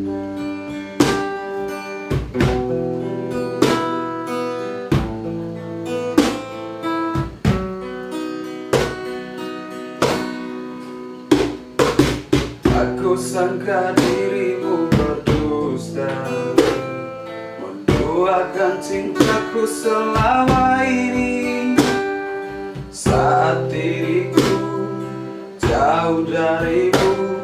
Aku sangka dirimu berdusta, menduakan cintaku selama ini. Saat diriku jauh darimu,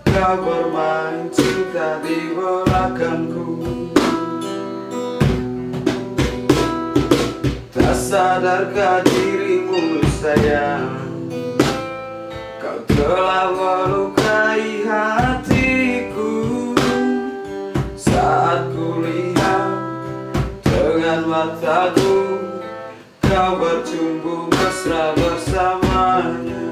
kau bermain cinta di belakangku. Tak sadarkah dirimu sayang, kau telah melukai hatiku. Saat ku lihat dengan mataku, kau bercumbu mesra bersamanya.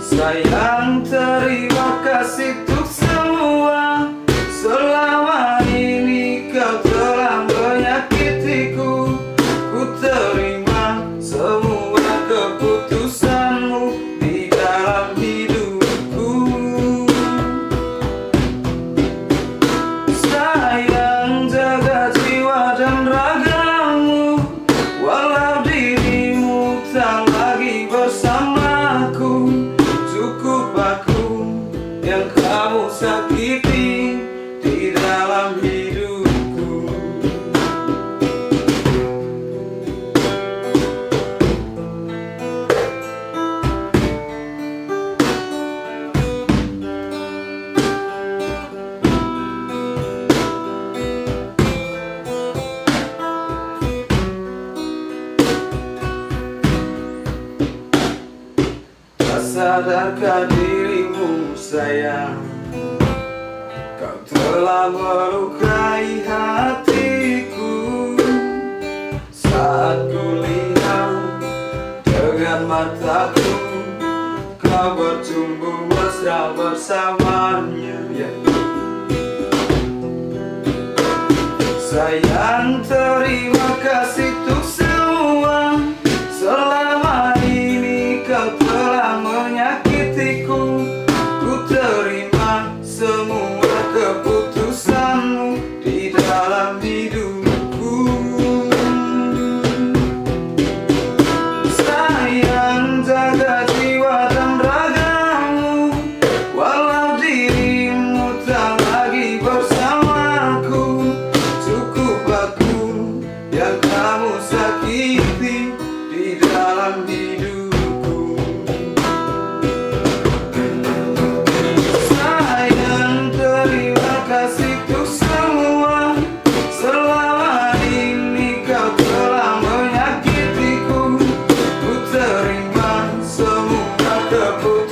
Sayang, terima kasih untuk semua. Selama ini kau telah menyakitiku. Ku terima semua keputusanmu di dalam hidupku. Sayang, jaga jiwa dan ragamu, walau dirimu tak lagi bersamaku. Cukup aku yang kamu sakiti di dalam hidupku. Tak sadarkah dirimu sayang, kau telah melukai hatiku. Saat ku lihat dengan mataku, kau bercumbu mesra bersamanya. Sayang, terima kasih untuk semua. Selama ini kau telah menyakitiku. Ku terima semua keputusanmu di dalam hidupku. Sayang, jaga jiwa dan ragamu, walau dirimu tak lagi bersamaku. Cukup aku yang kamu sakiti di dalam hidupku. Sayang, terima kasih untuk semua. Selama ini kau telah menyakitiku. Ku terima semua keputusanmu